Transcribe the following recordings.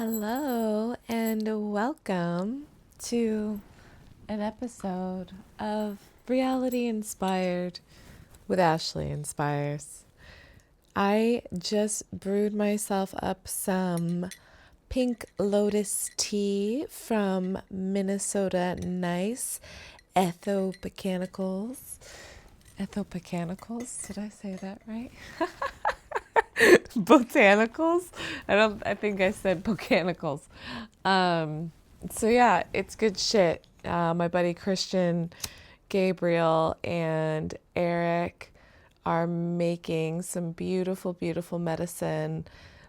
Hello and welcome to an episode of Reality Inspired with Ashley Inspyrz. I just brewed myself up some Pink Lotus tea from Minnesota Nice Ethobotanicals. Ethobotanicals? Did I say that right? Botanicals. I think I said botanicals. So yeah, it's good shit. My buddy Christian, Gabriel, and Eric are making some beautiful, beautiful medicine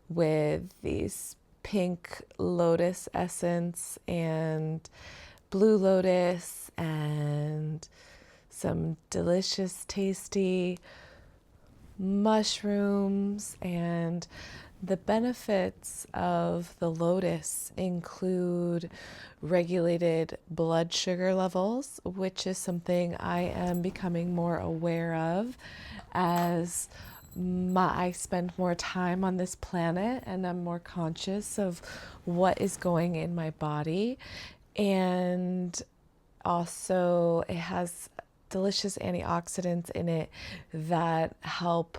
with these pink lotus essence and blue lotus and some delicious, tasty mushrooms. And the benefits of the lotus include regulated blood sugar levels, which is something I am becoming more aware of as I spend more time on this planet and I'm more conscious of what is going in my body. And also, it has delicious antioxidants in it that help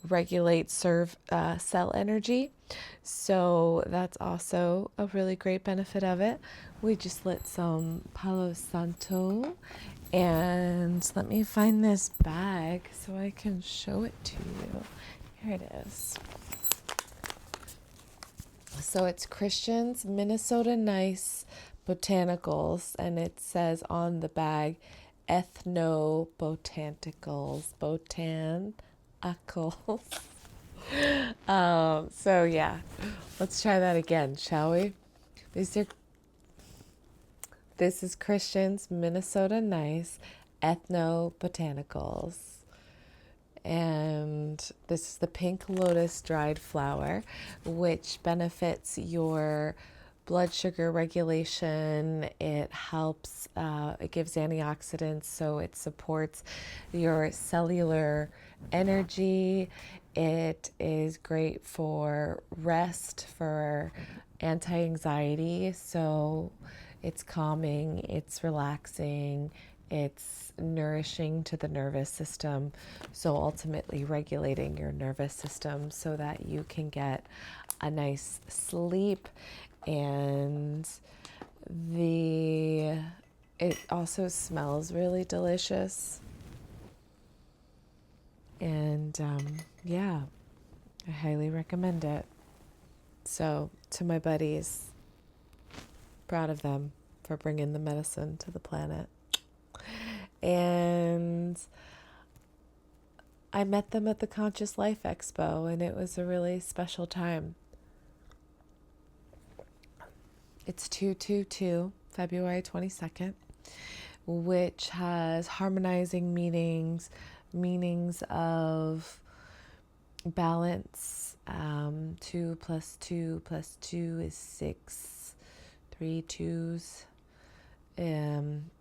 regulate cell energy. So that's also a really great benefit of it. We just lit some Palo Santo, and let me find this bag so I can show it to you. Here it is. So it's Christian's Minnesota Nice Botanicals, and it says on the bag ethnobotanicals, botanicals. So yeah, let's try that again, shall we? This is Christian's Minnesota Nice Ethnobotanicals. And this is the Pink Lotus dried flower, which benefits your blood sugar regulation. It helps, it gives antioxidants, so it supports your cellular energy. It is great for rest, for anti-anxiety, so it's calming, it's relaxing, it's nourishing to the nervous system, so ultimately regulating your nervous system so that you can get a nice sleep. And it also smells really delicious. And yeah, I highly recommend it. So to my buddies, proud of them for bringing the medicine to the planet. And I met them at the Conscious Life Expo, and it was a really special time. It's 222, February 22nd, which has harmonizing meanings of balance. 2 plus 2 plus 2 is 6, 3 twos.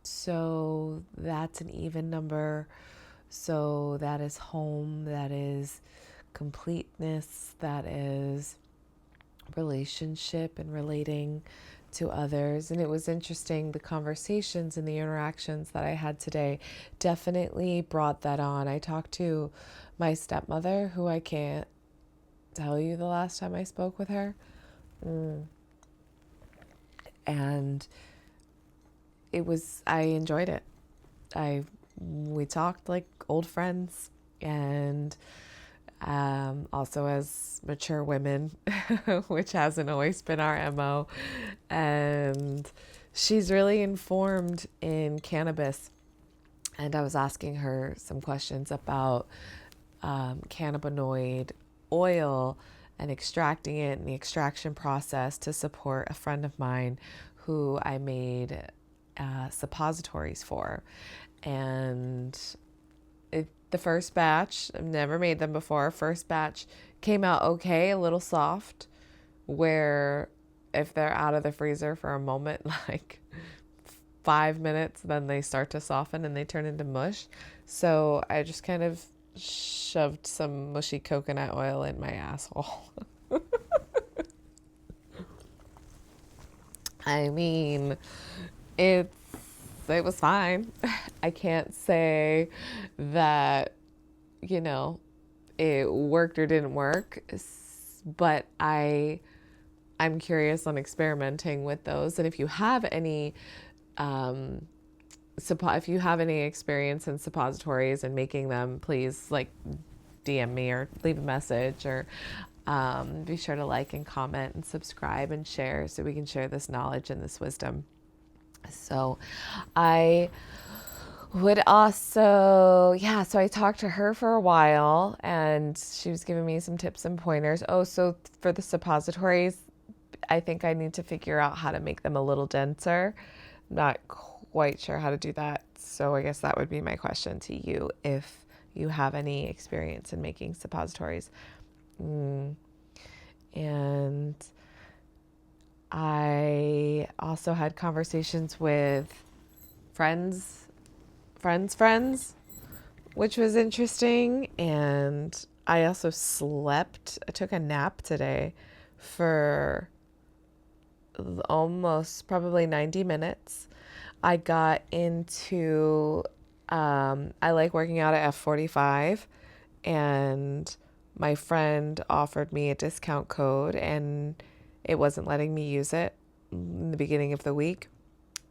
So that's an even number. So that is home, that is completeness, that is relationship and relating to others. And it was interesting, the conversations and the interactions that I had today definitely brought that on. I talked to my stepmother, who I can't tell you the last time I spoke with her. And I enjoyed it. We talked like old friends, and also as mature women, which hasn't always been our MO. And she's really informed in cannabis. And I was asking her some questions about cannabinoid oil and extracting it and the extraction process to support a friend of mine who I made suppositories for. And the first batch, I've never made them before, first batch came out okay, a little soft, where if they're out of the freezer for a moment, like 5 minutes, then they start to soften and they turn into mush. So I just kind of shoved some mushy coconut oil in my asshole. I mean, it was fine. I can't say that, you know, it worked or didn't work, but I'm curious on experimenting with those. And if you have any if you have any experience in suppositories and making them, please like DM me or leave a message, or be sure to like and comment and subscribe and share so we can share this knowledge and this wisdom. So I would also, yeah, so I talked to her for a while and she was giving me some tips and pointers. Oh, so for the suppositories, I think I need to figure out how to make them a little denser. Not quite sure how to do that. So I guess that would be my question to you, if you have any experience in making suppositories. And I also had conversations with friends, which was interesting. And I also slept. I took a nap today for almost probably 90 minutes. I got into, I like working out at F45, and my friend offered me a discount code and it wasn't letting me use it in the beginning of the week.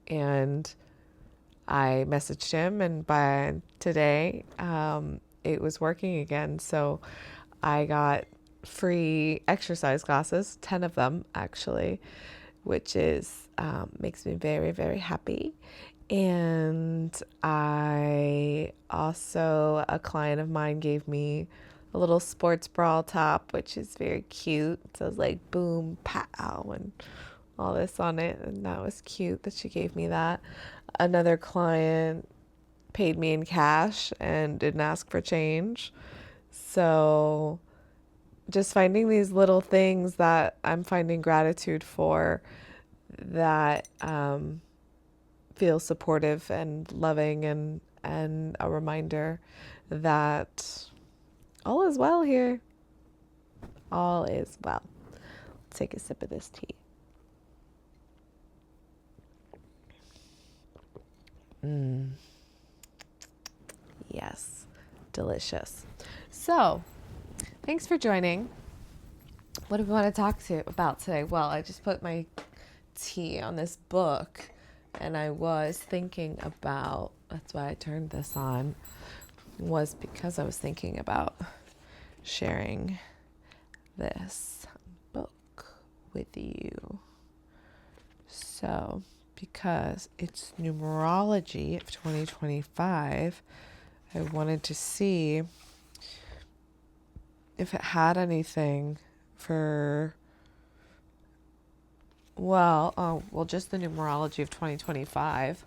And I messaged him, and by today, it was working again. So I got free exercise classes, 10 of them actually, which is makes me very, very happy. And I also, a client of mine gave me a little sports bra top, which is very cute. So it's like boom, pow, and all this on it. And that was cute that she gave me that. Another client paid me in cash and didn't ask for change. So just finding these little things that I'm finding gratitude for, that feel supportive and loving, and a reminder that all is well here. All is well. Let's take a sip of this tea. Yes, delicious. So, thanks for joining. What do we want to talk about today? Well, I just put my tea on this book, and I was thinking about, that's why I turned this on, was because I was thinking about sharing this book with you. So, because it's numerology of 2025, I wanted to see if it had anything for, just the numerology of 2025.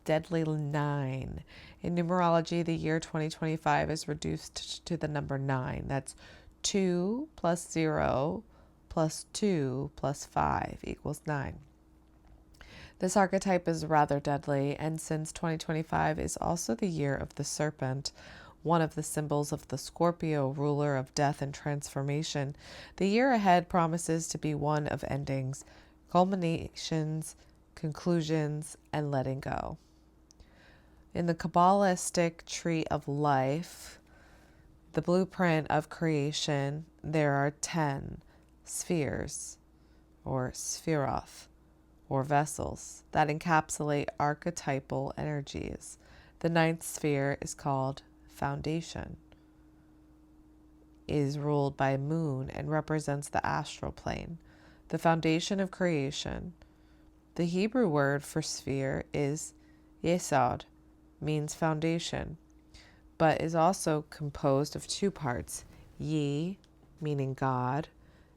Deadly 9. In numerology, the year 2025 is reduced to the number 9. That's 2 plus 0 plus 2 plus 5 equals 9. This archetype is rather deadly, and since 2025 is also the year of the serpent, one of the symbols of the Scorpio, ruler of death and transformation, the year ahead promises to be one of endings, culminations, conclusions, and letting go. In the Kabbalistic tree of life, the blueprint of creation, there are 10 spheres, or spheroth, or vessels, that encapsulate archetypal energies. The 9th sphere is called foundation, is ruled by moon and represents the astral plane, the foundation of creation. The Hebrew word for sphere is yesod, means foundation, but is also composed of 2 parts, ye, meaning God,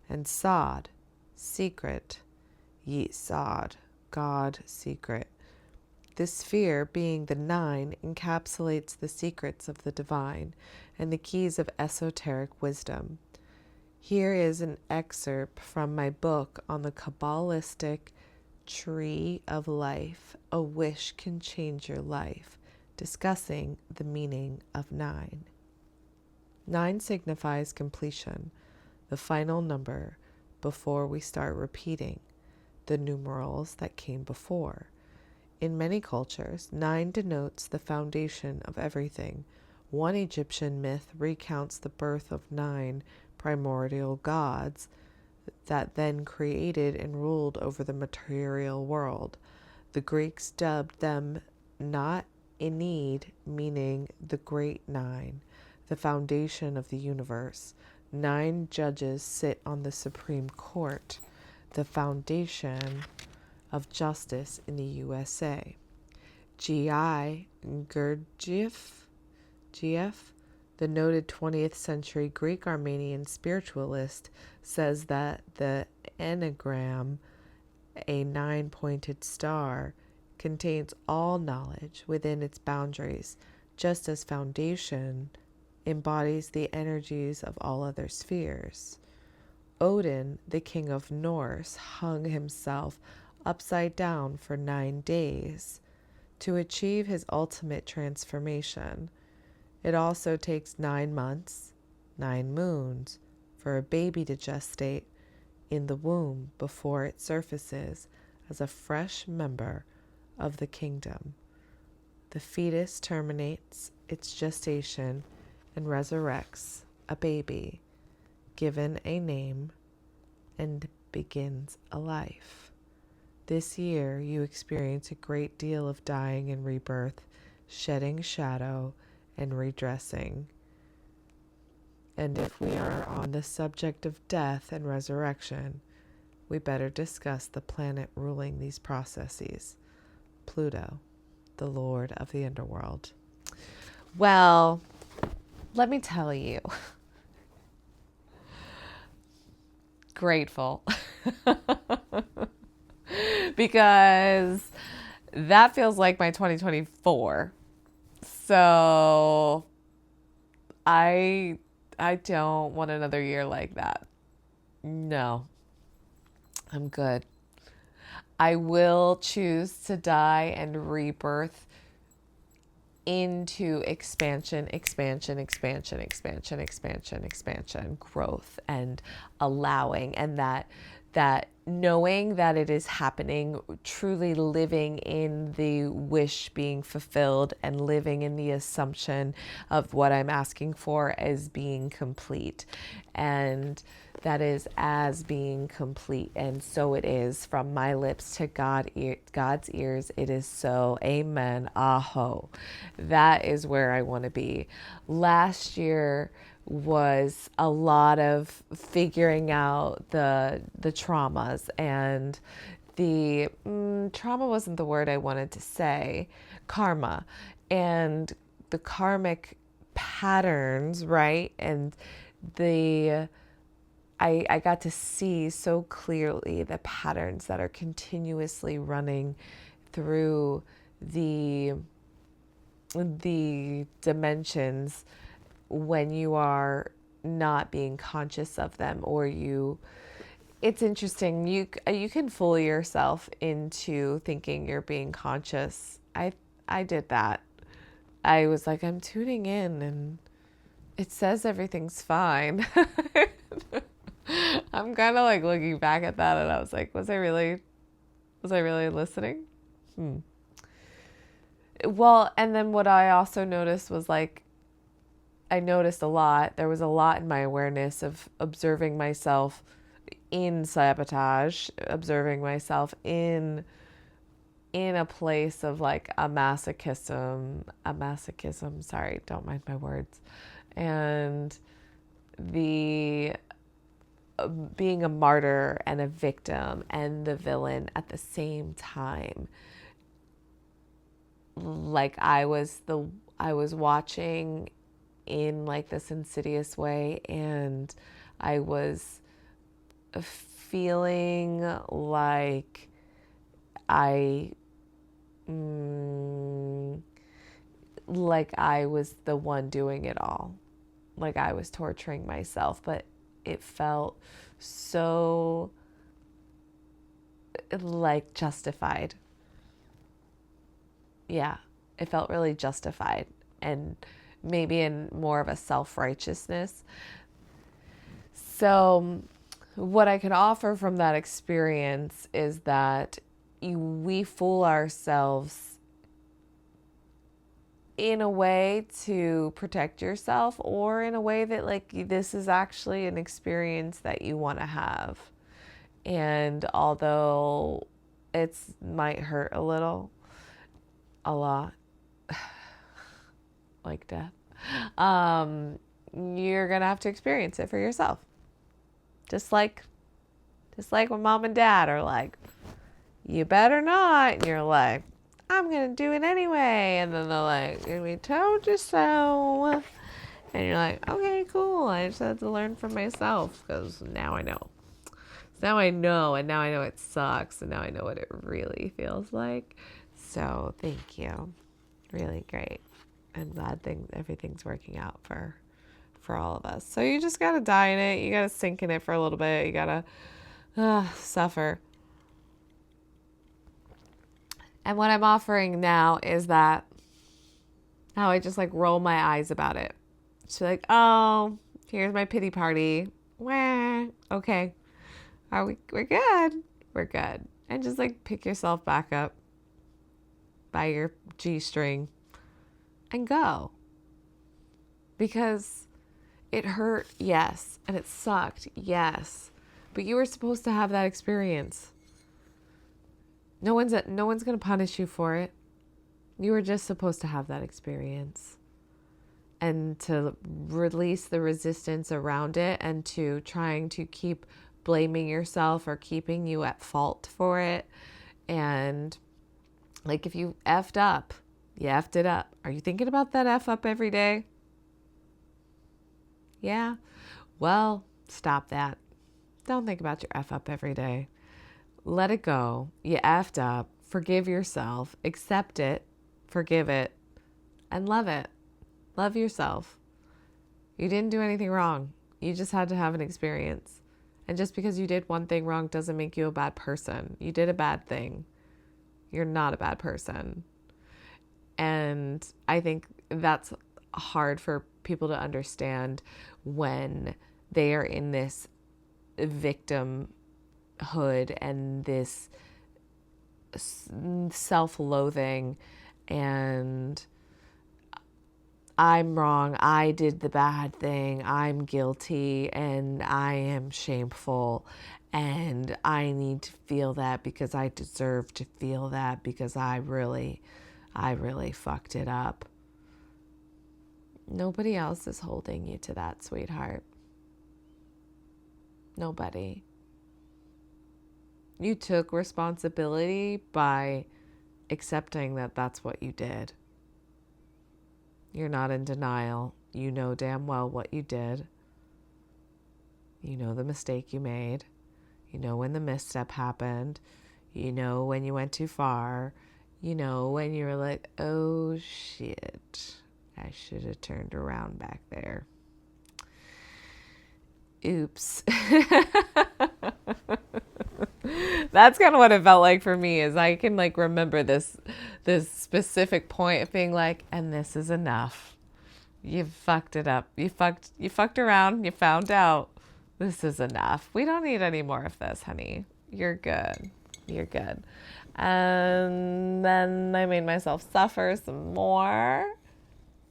and sod, secret. Yesod, God, secret. This sphere, being the 9, encapsulates the secrets of the divine and the keys of esoteric wisdom. Here is an excerpt from my book on the Kabbalistic tree of life, A Wish Can Change Your Life, discussing the meaning of 9. 9 signifies completion, the final number before we start repeating. the numerals that came before. In many cultures, 9 denotes the foundation of everything. One Egyptian myth recounts the birth of 9 primordial gods that then created and ruled over the material world. The Greeks dubbed them not Enid, meaning the great 9, the foundation of the universe. 9 judges sit on the Supreme Court, the foundation of justice in the USA. G.I. Gurdjieff, the noted 20th century Greek Armenian spiritualist, says that the enneagram, a 9-pointed star, contains all knowledge within its boundaries, just as foundation embodies the energies of all other spheres. Odin, the king of Norse, hung himself upside down for 9 days to achieve his ultimate transformation. It also takes 9 months, 9 moons, for a baby to gestate in the womb before it surfaces as a fresh member of the kingdom. The fetus terminates its gestation and resurrects a baby, given a name, and begins a life. This year, you experience a great deal of dying and rebirth, shedding shadow, and redressing. And if we are on the subject of death and resurrection, we better discuss the planet ruling these processes, Pluto, the lord of the underworld. Well, let me tell you, grateful. Because that feels like my 2024. So I don't want another year like that. No, I'm good. I will choose to die and rebirth into expansion, growth, and allowing, and that knowing that it is happening, truly living in the wish being fulfilled and living in the assumption of what I'm asking for as being complete. And that is as being complete. And so it is, from my lips to God's ears. It is so. Amen. Aho. That is where I want to be. Last year was a lot of figuring out the traumas, and the trauma wasn't the word I wanted to say, karma, and the karmic patterns, right? And I got to see so clearly the patterns that are continuously running through the dimensions when you are not being conscious of them, or it's interesting. You can fool yourself into thinking you're being conscious. I did that. I was like, I'm tuning in and it says everything's fine. I'm kind of like looking back at that and I was like, was I really listening? Well, and then what I also noticed was like, there was a lot in my awareness of observing myself in sabotage, observing myself in a place of like a masochism, sorry, don't mind my words, and the being a martyr and a victim and the villain at the same time. Like I was watching in like this insidious way, and I was feeling like I was the one doing it all, like I was torturing myself, but it felt so like justified. Yeah, it felt really justified, and maybe in more of a self-righteousness. So what I can offer from that experience is that we fool ourselves in a way to protect yourself, or in a way that like this is actually an experience that you want to have. And although it might hurt a little, a lot, like death, you're gonna have to experience it for yourself. Just like when mom and dad are like, you better not, and you're like, I'm gonna do it anyway, and then they're like, we told you so, and you're like, okay, cool, I just had to learn from myself, because now I know. Now I know, and now I know it sucks, and now I know what it really feels like. So thank you. Really great. I'm glad everything's working out for all of us. So you just gotta die in it. You gotta sink in it for a little bit. You gotta suffer. And what I'm offering now is that how I just like roll my eyes about it. She's like, oh, here's my pity party. Wah, okay. We're good. We're good. And just like pick yourself back up by your G-string and go. Because it hurt, yes. And it sucked, yes. But you were supposed to have that experience. No one's going to punish you for it. You were just supposed to have that experience. And to release the resistance around it, and to trying to keep blaming yourself or keeping you at fault for it. And like if you effed up, you effed it up. Are you thinking about that F up every day? Yeah. Well, stop that. Don't think about your F up every day. Let it go. You effed up. Forgive yourself. Accept it. Forgive it. And love it. Love yourself. You didn't do anything wrong. You just had to have an experience. And just because you did one thing wrong doesn't make you a bad person. You did a bad thing. You're not a bad person. And I think that's hard for people to understand when they are in this victimhood and this self-loathing and I'm wrong, I did the bad thing, I'm guilty, and I am shameful, and I need to feel that because I deserve to feel that because I really fucked it up. Nobody else is holding you to that, sweetheart. Nobody. You took responsibility by accepting that that's what you did. You're not in denial. You know damn well what you did. You know the mistake you made. You know when the misstep happened. You know when you went too far. You know when you were like, oh shit, I should have turned around back there. Oops. That's kind of what it felt like for me, is I can like remember this specific point of being like, and this is enough. You fucked it up. You fucked around. You found out. This is enough. We don't need any more of this, honey. You're good. You're good. And then I made myself suffer some more.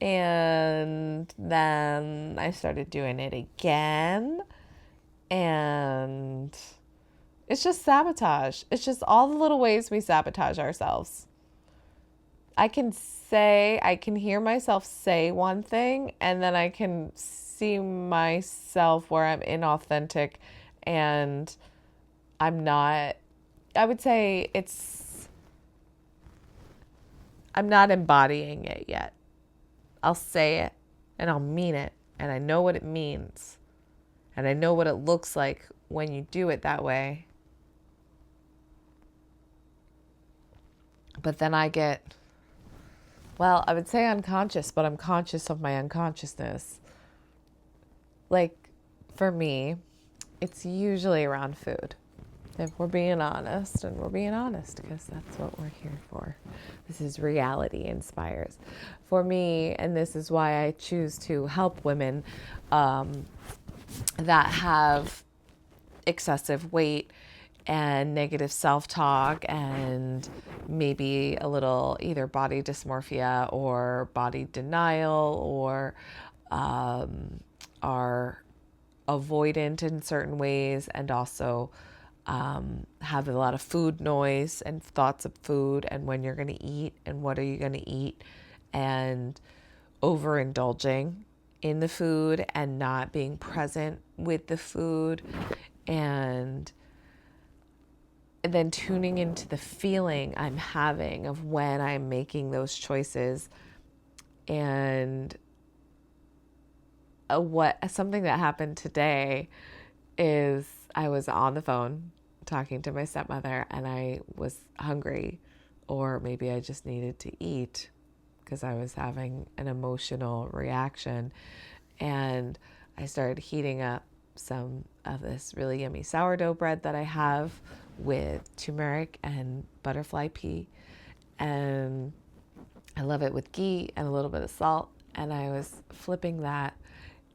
And then I started doing it again. And it's just sabotage. It's just all the little ways we sabotage ourselves. I can hear myself say one thing, and then I can see myself where I'm inauthentic and I'm not, I would say I'm not embodying it yet. I'll say it and I'll mean it, and I know what it means, and I know what it looks like when you do it that way. But then I get, well, I would say unconscious, but I'm conscious of my unconsciousness. Like, for me, it's usually around food. If we're being honest, and we're being honest because that's what we're here for. This is reality Inspyrz. For me, and this is why I choose to help women that have excessive weight and negative self-talk and maybe a little either body dysmorphia or body denial, or are avoidant in certain ways, and also have a lot of food noise and thoughts of food and when you're going to eat and what are you going to eat, and overindulging in the food and not being present with the food, and then tuning into the feeling I'm having of when I'm making those choices. And something that happened today is I was on the phone talking to my stepmother and I was hungry, or maybe I just needed to eat because I was having an emotional reaction, and I started heating up some of this really yummy sourdough bread that I have with turmeric and butterfly pea, and I love it with ghee and a little bit of salt, and I was flipping that,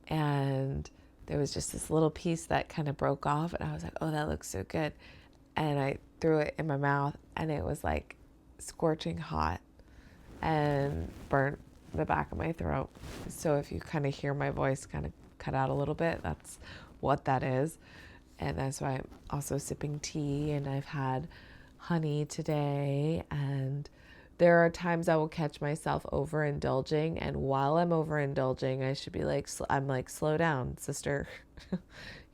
and there was just this little piece that kind of broke off, and I was like, oh, that looks so good, and I threw it in my mouth, and it was like scorching hot and burnt the back of my throat. So if you kind of hear my voice kind of cut out a little bit, that's what that is. And that's why I'm also sipping tea, and I've had honey today. And there are times I will catch myself overindulging, and while I'm overindulging, I should be like, I'm like, slow down, sister.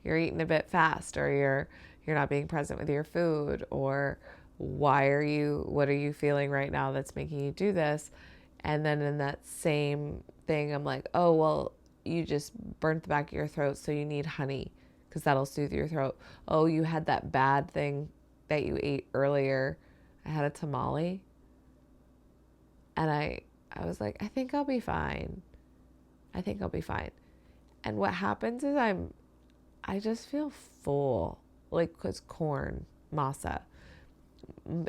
You're eating a bit fast, or you're not being present with your food, or what are you feeling right now that's making you do this? And then in that same thing, I'm like, oh, well, you just burnt the back of your throat, so you need honey because that'll soothe your throat. Oh, you had that bad thing that you ate earlier. I had a tamale. And I was like, I think I'll be fine. I think I'll be fine. And what happens is I just feel full, like, cause corn, masa.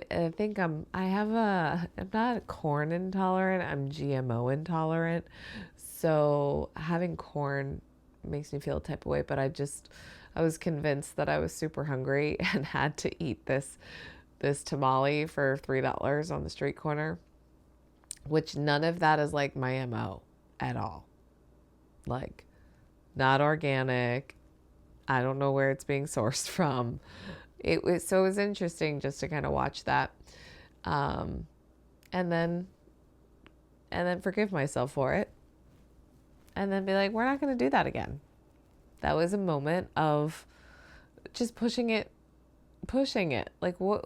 I think I'm not corn intolerant, I'm GMO intolerant. So having corn makes me feel a type of way, but I was convinced that I was super hungry and had to eat this tamale for $3 on the street corner, which none of that is like my MO at all. Like, not organic. I don't know where it's being sourced from. It was interesting just to kind of watch that, and then forgive myself for it, and then be like, we're not going to do that again. That was a moment of just pushing it. Like, what?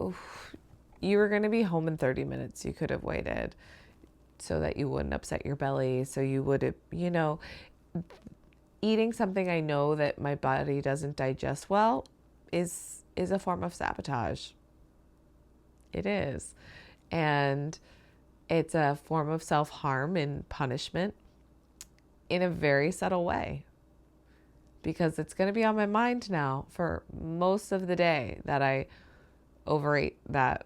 You were going to be home in 30 minutes. You could have waited so that you wouldn't upset your belly. So you would have, eating something I know that my body doesn't digest well is a form of sabotage. It is. And it's a form of self-harm and punishment in a very subtle way, because it's going to be on my mind now for most of the day that I overate that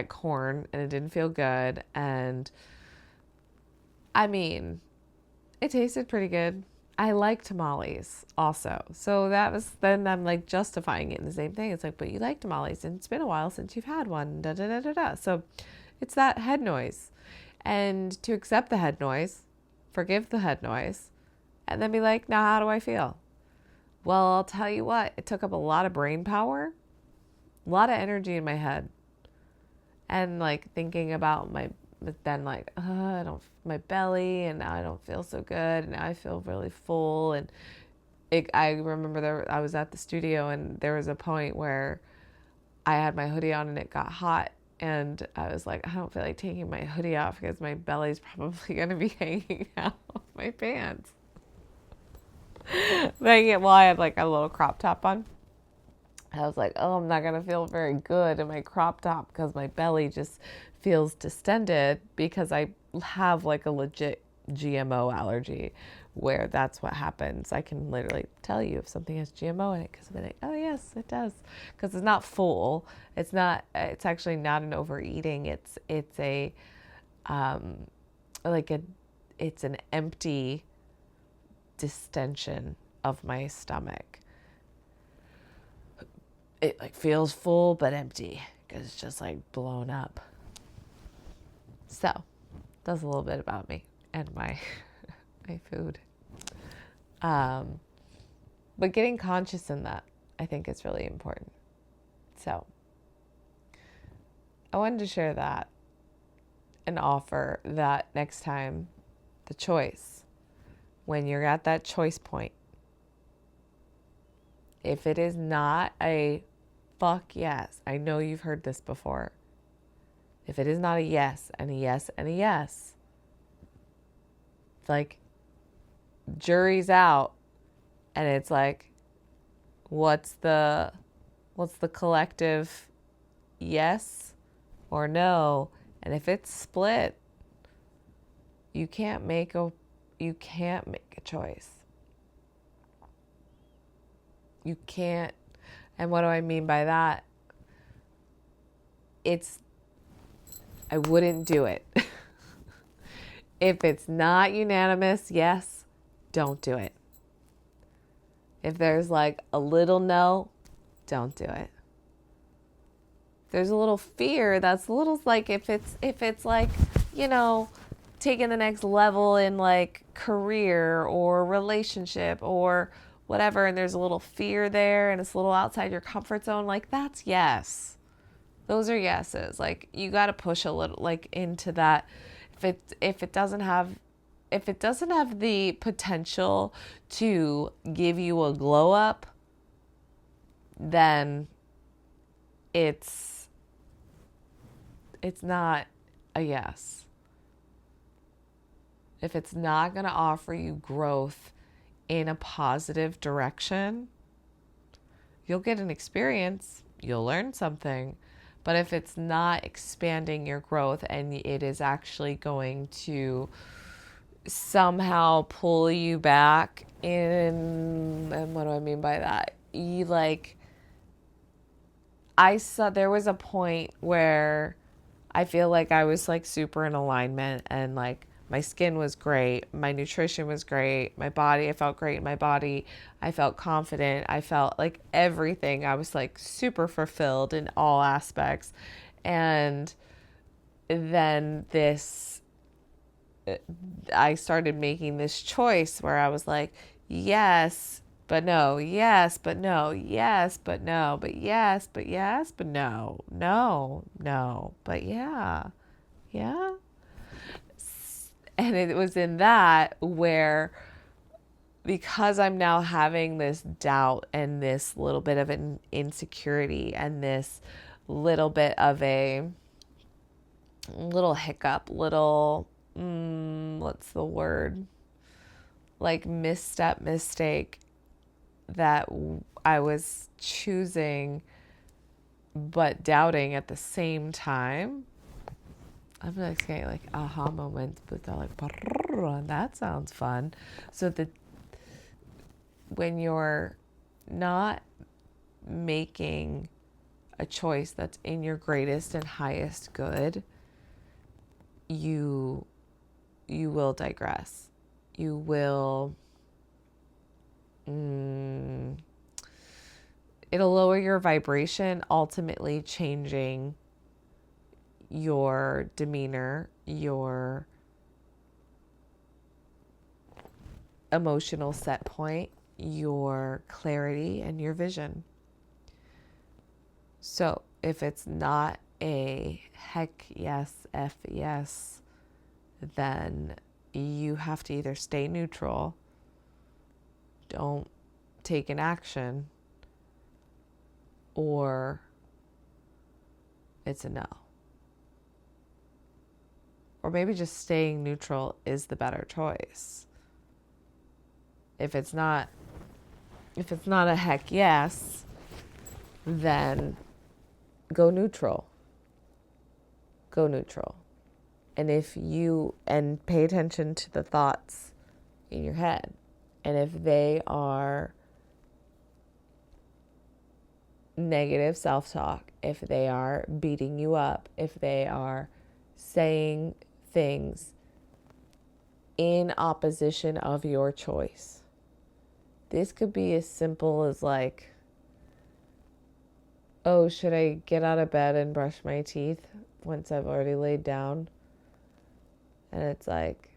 corn and it didn't feel good. And I mean, it tasted pretty good. I like tamales also. So then I'm like justifying it in the same thing. It's like, but you like tamales and it's been a while since you've had one. Da, da, da, da, da. So it's that head noise. And to accept the head noise, forgive the head noise, and then be like, now how do I feel? Well, I'll tell you what, it took up a lot of brain power, a lot of energy in my head. And like thinking about my belly, and now I don't feel so good, and now I feel really full. And I remember I was at the studio, and there was a point where I had my hoodie on and it got hot, and I was like, I don't feel like taking my hoodie off because my belly's probably going to be hanging out of my pants. I had like a little crop top on. I was like, oh, I'm not going to feel very good in my crop top because my belly just feels distended, because I have like a legit GMO allergy where that's what happens. I can literally tell you if something has GMO in it, because I'm like, oh yes, it does. Because it's not full. It's actually not an overeating. It's an empty distension of my stomach. it like feels full but empty because it's just like blown up. So that's a little bit about me and my my food. But getting conscious in that, I think, is really important. So I wanted to share that and offer that next time, the choice, when you're at that choice point, if it is not a fuck yes, I know you've heard this before. If it is not a yes and a yes and a yes, it's like jury's out and it's like, what's the collective yes or no? And if it's split, you can't make a choice. You can't. And what do I mean by that? I wouldn't do it. If it's not unanimous, yes, don't do it. If there's like a little no, don't do it. There's a little fear, that's a little like if it's like, taking the next level in like career or relationship or whatever, and there's a little fear there and it's a little outside your comfort zone, like that's yes. Those are yeses. Like you got to push a little like into that. If it doesn't have the potential to give you a glow up, then it's not a yes. If it's not going to offer you growth in a positive direction, you'll get an experience, you'll learn something. But if it's not expanding your growth and it is actually going to somehow pull you back in, and what do I mean by that? There was a point where I feel like I was like super in alignment and like my skin was great, my nutrition was great, I felt great in my body, I felt confident, I felt like everything. I was like super fulfilled in all aspects. And then I started making this choice where I was like, yes, but no, yes, but no, yes, but no, but yes, but yes, but no, no, no, but yeah, yeah. And it was in that where, because I'm now having this doubt and this little bit of an insecurity and this little bit of a little hiccup, what's the word? Like mistake that I was choosing but doubting at the same time. I'm like getting like aha moments, but they're like, that sounds fun. So when you're not making a choice that's in your greatest and highest good, you will digress. You will, it'll lower your vibration, ultimately changing your demeanor, your emotional set point, your clarity, and your vision. So if it's not a heck yes, F yes, then you have to either stay neutral, don't take an action, or it's a no. Or maybe just staying neutral is the better choice. If it's not a heck yes, then go neutral. Go neutral. And and pay attention to the thoughts in your head. And if they are negative self-talk, if they are beating you up, if they are saying things in opposition of your choice. This could be as simple as like, oh, should I get out of bed and brush my teeth once I've already laid down? And it's like,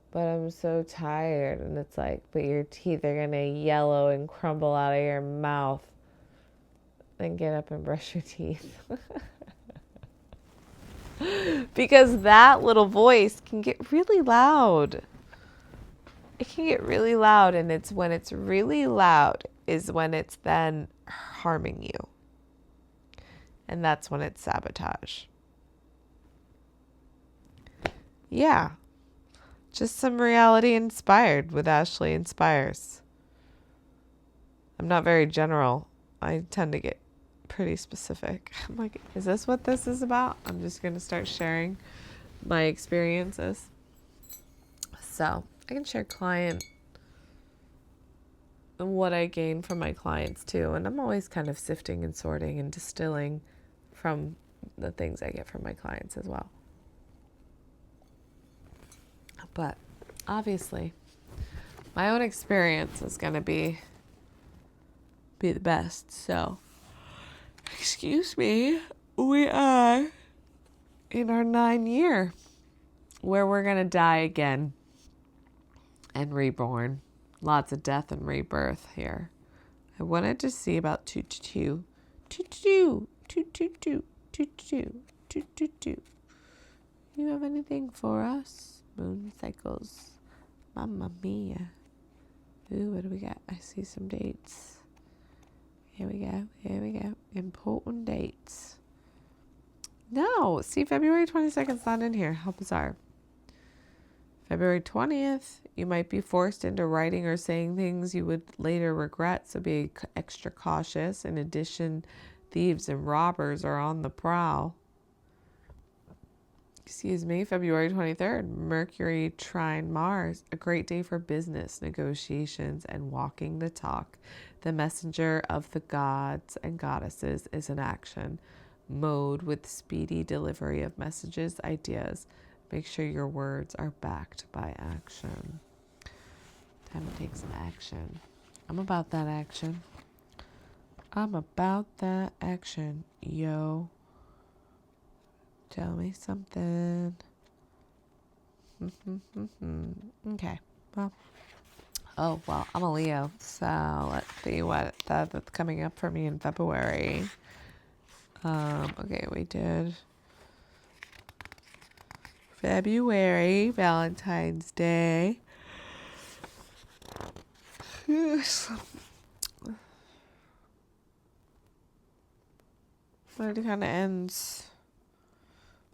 but I'm so tired. And it's like, but your teeth are going to yellow and crumble out of your mouth. Then get up and brush your teeth. Because that little voice can get really loud. It can get really loud, and it's when it's really loud is when it's then harming you. And that's when it's sabotage. Yeah. Just some reality inspired with Ashley Inspyrz. I'm not very general. I tend to get pretty specific. I'm like, is this what this is about? I'm just going to start sharing my experiences. So I can share client and what I gain from my clients too. And I'm always kind of sifting and sorting and distilling from the things I get from my clients as well. But obviously, my own experience is going to be the best. So, excuse me, we are in our 9th year where we're going to die again and reborn. Lots of death and rebirth here. I wanted to see about 222. 222. 222. 222. 222. You have anything for us? Moon cycles. Mamma mia. Ooh, what do we got? I see some dates. Here we go. Here we go. Important dates. No. See, February 22nd is not in here. How bizarre. February 20th, you might be forced into writing or saying things you would later regret, so be extra cautious. In addition, thieves and robbers are on the prowl. Excuse me, February 23rd, Mercury trine Mars, a great day for business, negotiations, and walking the talk. The messenger of the gods and goddesses is in action mode with speedy delivery of messages, ideas. Make sure your words are backed by action. Time to take some action. I'm about that action. I'm about that action, yo. Tell me something. Okay. Well. Oh, well, I'm a Leo. So let's see what that's coming up for me in February. Okay, we did February, Valentine's Day. But it kind of ends.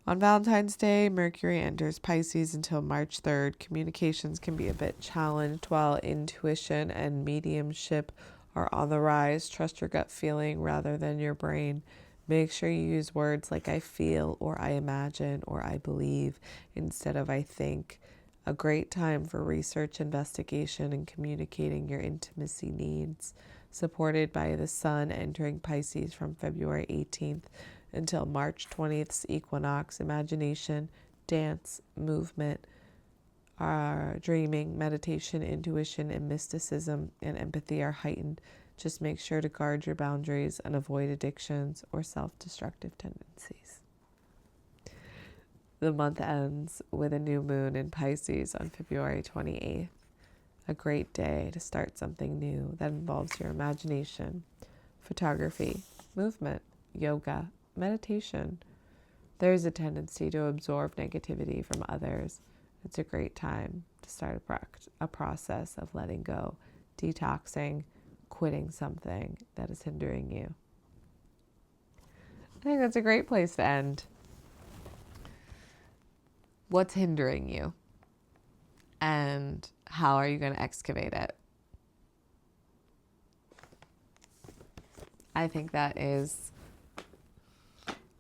On Valentine's Day, Mercury enters Pisces until March 3rd. Communications can be a bit challenged while intuition and mediumship are on the rise. Trust your gut feeling rather than your brain. Make sure you use words like I feel or I imagine or I believe instead of I think. A great time for research, investigation, and communicating your intimacy needs. Supported by the Sun entering Pisces from February 18th until March 20th's equinox. Imagination, dance, movement, dreaming, meditation, intuition, and mysticism and empathy are heightened. Just make sure to guard your boundaries and avoid addictions or self-destructive tendencies. The month ends with a new moon in Pisces on February 28th. A great day to start something new that involves your imagination, photography, movement, yoga, meditation. There's a tendency to absorb negativity from others. It's a great time to start a process of letting go, detoxing, quitting something that is hindering you. I think that's a great place to end. What's hindering you? And how are you going to excavate it? I think that is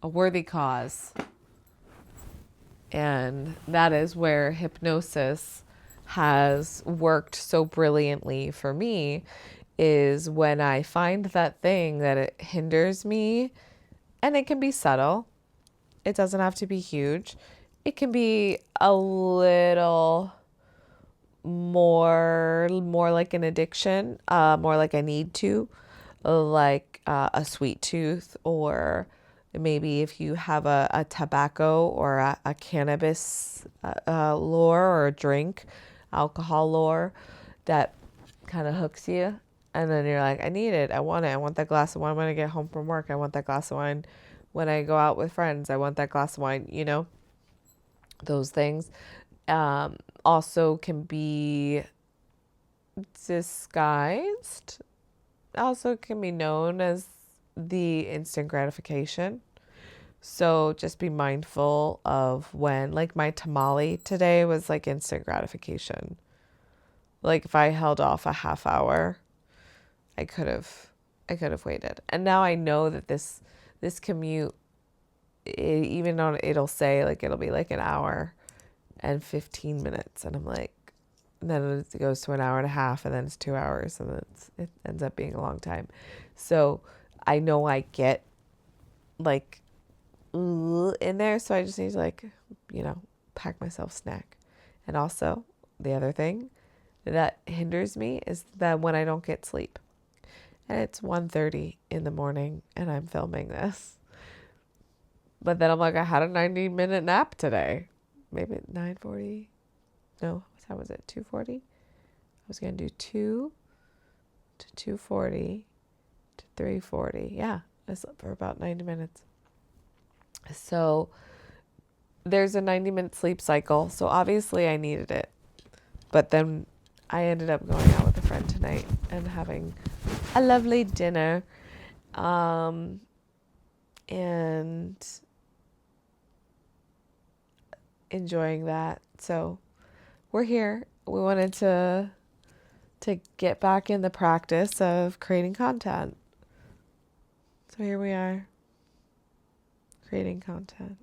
a worthy cause. And that is where hypnosis has worked so brilliantly for me, is when I find that thing that it hinders me, and it can be subtle. It doesn't have to be huge. It can be a little more like an addiction, more like I need to. like a sweet tooth, or maybe if you have a tobacco or a cannabis lure or a drink, alcohol lure that kind of hooks you. And then you're like, I need it. I want it. I want that glass of wine when I get home from work. I want that glass of wine when I go out with friends. I want that glass of wine, those things. Also can be disguised, also can be known as the instant gratification. So just be mindful of when, like my tamale today was like instant gratification. Like if I held off a half hour, I could have waited. And now I know that this commute, even on it'll say like it'll be like an hour and 15 minutes, and I'm like, and then it goes to an hour and a half, and then it's 2 hours, and then it ends up being a long time. So I know I get like in there, so I just need to like, pack myself snack. And also the other thing that hinders me is that when I don't get sleep, and it's 1:30 in the morning and I'm filming this, but then I'm like, I had a 90-minute nap today, maybe 9:40. No, what time was it? 2:40. I was gonna do 2 to 2:40 to 3:40. Yeah, I slept for about 90 minutes. So there's a 90-minute sleep cycle. So obviously I needed it. But then I ended up going out with a friend tonight and having a lovely dinner. And enjoying that. So we're here. We wanted to get back in the practice of creating content. So here we are. Creating content.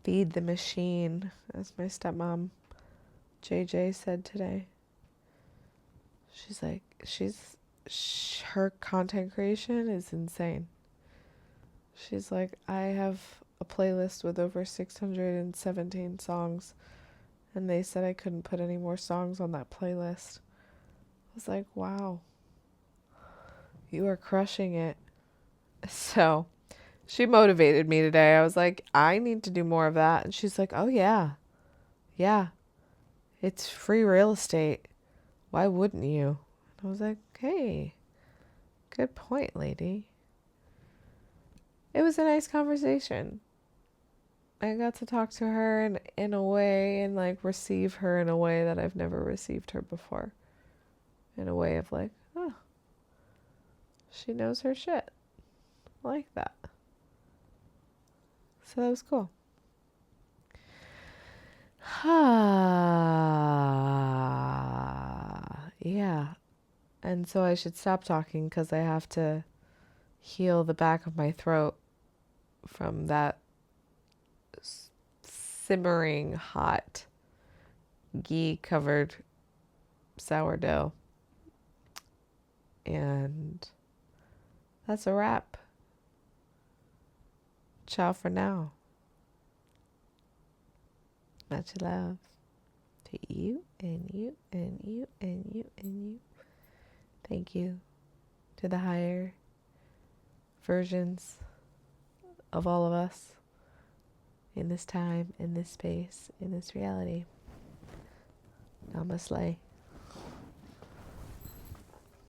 Feed the machine, as my stepmom, JJ, said today. She's like, her content creation is insane. She's like, I have a playlist with over 617 songs, and they said I couldn't put any more songs on that playlist. I was like, wow, you are crushing it. So she motivated me today. I was like, I need to do more of that. And she's like, oh, yeah. Yeah. It's free real estate. Why wouldn't you? And I was like, hey, good point, lady. It was a nice conversation. I got to talk to her in a way and like receive her in a way that I've never received her before. In a way of like, oh, she knows her shit. I like that. So that was cool. Yeah. And so I should stop talking because I have to heal the back of my throat from that simmering hot ghee covered sourdough. And that's a wrap. Ciao for now. Much love to you and you and you and you and you. Thank you to the higher versions of all of us in this time, in this space, in this reality. Namaste.